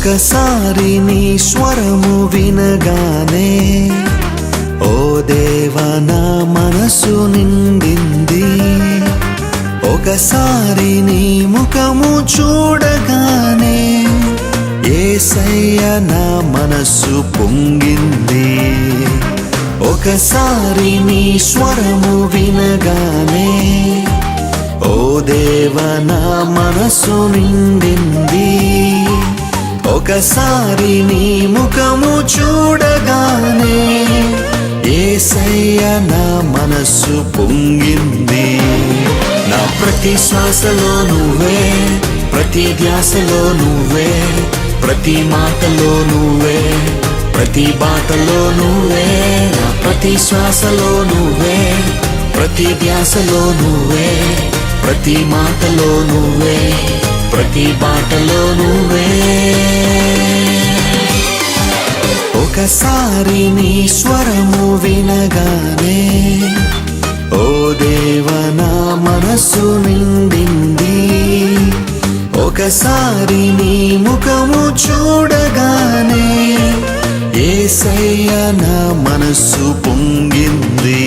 ఒకసారి నీ స్వరము వినగానే ఓ దేవా నా మనసు నిండింది. ఒకసారి నీ ముఖము చూడగానే యేసయ్య నా మనసు పొంగింది. ఒకసారి నీ స్వరము వినగానే ఓ దేవా నా మనసు నిండింది. ఒకసారి నీ ముఖము చూడగానే యేసయ్య నా మనసు పొంగింది. నా ప్రతి శ్వాసలో నువ్వే, ప్రతి ధ్యాసలో నువ్వే, ప్రతి మాటలో నువ్వే, ప్రతి బాటలో నువ్వే. నా ప్రతి శ్వాసలో నువ్వే, ప్రతి ధ్యాసలో నువ్వే, ప్రతి మాటలో నువ్వే, ప్రతి బాటలో నువ్వే. ఒకసారి నీ స్వరము వినగానే ఓ దేవా నా మనసు నిండింది. ఒకసారి నీ ముఖము చూడగానే యేసయ్య నా మనసు పొంగింది.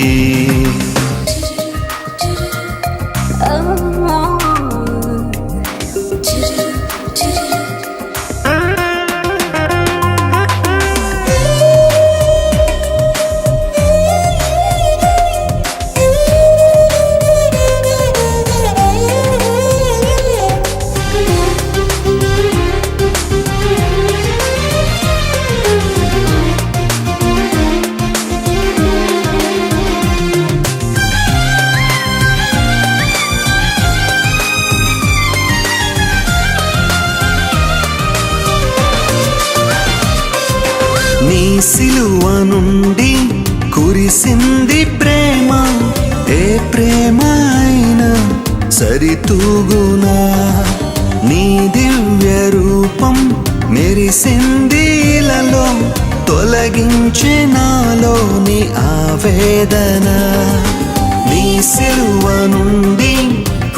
నీ సిలువ నుండి కురిసింది ప్రేమ, ఏ ప్రేమ అయినా సరితూగునా. నీ దివ్య రూపం మెరిసింది ఇలలో, తొలగించే నాలోని ఆవేదన. నీ సిలువ నుండి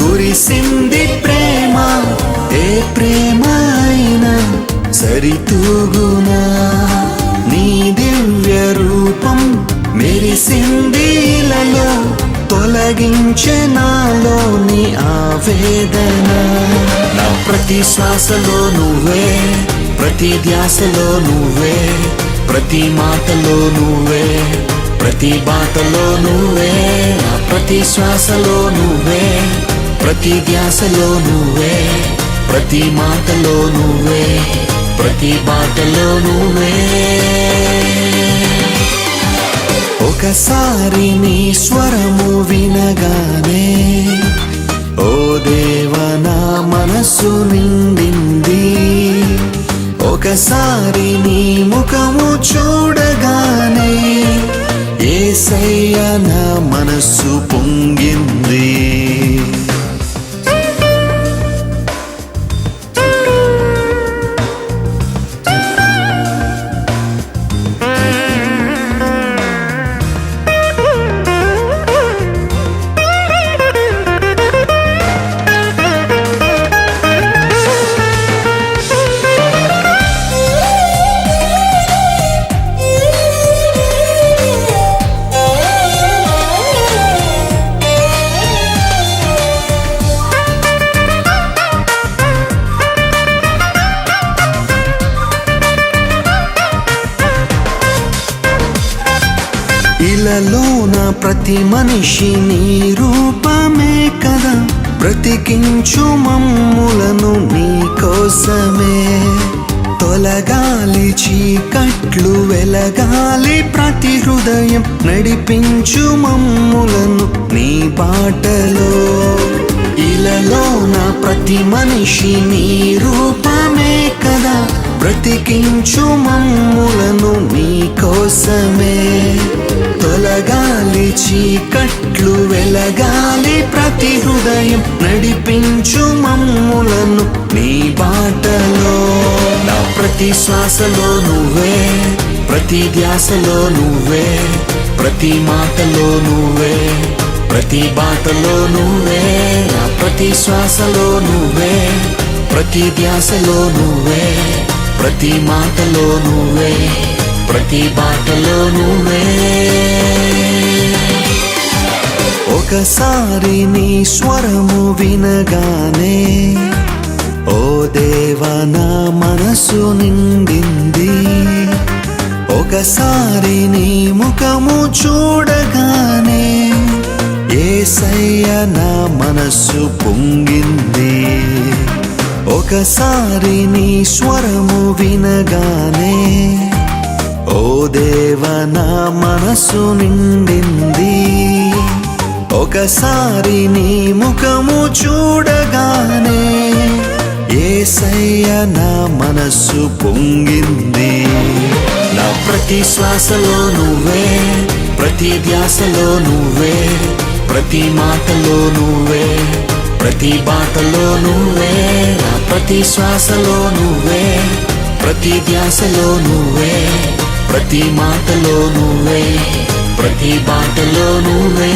కురిసింది ప్రేమ, ఏ ప్రేమ అయినా సరితూగునా. నీ దివ్య రూపం మెరిసింది ఇలలో, తొలగించే నాలోని ఆవేదన. నా ప్రతి శ్వాసలో నువ్వే, ప్రతి ధ్యాసలో నువ్వే, ప్రతి మాటలో నువ్వే, ప్రతి బాటలో నువ్వే. నా ప్రతి శ్వాసలో నువ్వే, ప్రతి ధ్యాసలో నువ్వే, ప్రతి మాటలో నువ్వే, ప్రతి బాటలో నువ్వే. ఒకసారి నీ స్వరము వినగానే ఓ దేవా నా మనసు నిండింది. ఒకసారి నీ ముఖము చూడగానే యేసయ్య నా మనసు పొంగింది. ఇలలో నా ప్రతి మనిషి నీ రూపమే కదా, బ్రతికించు మమ్ములను నీ కోసమే. తొలగాలి చీకట్లు వెలగాలి ప్రతి హృదయం, నడిపించు మమ్ములను నీ బాటలో. ఇలలో నా ప్రతి మనిషి నీ రూపమే కదా, బ్రతికించు మమ్ములను నీ కోసమే. తొలగాలి చీకట్లు వెలగాలి ప్రతి హృదయం, నడిపించు మమ్ములను నీ బాటలో. నా ప్రతి శ్వాసలో నువ్వే, ప్రతి ధ్యాసలో నువ్వే, ప్రతి మాటలో నువ్వే, ప్రతి బాటలో నువ్వే. నా ప్రతి శ్వాసలో నువ్వే, ప్రతి ధ్యాసలో నువ్వే, ప్రతి మాటలో నువ్వే, ప్రతి బాటలో నువ్వే. ఒకసారి నీ స్వరము వినగానే ఓ దేవా నా మనసు నిండింది. ఒకసారి నీ ముఖము చూడగానే యేసయ్య నా మనసు పొంగింది. ఒకసారి నీ స్వరము వినగానే ఓ దేవా నా మనసు నిండింది. ఒకసారి నీ ముఖము చూడగానే యేసయ్య నా మనసు పొంగింది. నా ప్రతి శ్వాసలో నువ్వే, ప్రతి ధ్యాసలో నువ్వే, ప్రతి మాటలో నువ్వే, ప్రతి బాటలో నువ్వే. నా ప్రతి శ్వాసలో నువ్వే, ప్రతి ధ్యాసలో నువ్వే, ప్రతి మాటలో నువ్వే, ప్రతి బాటలో నువ్వే.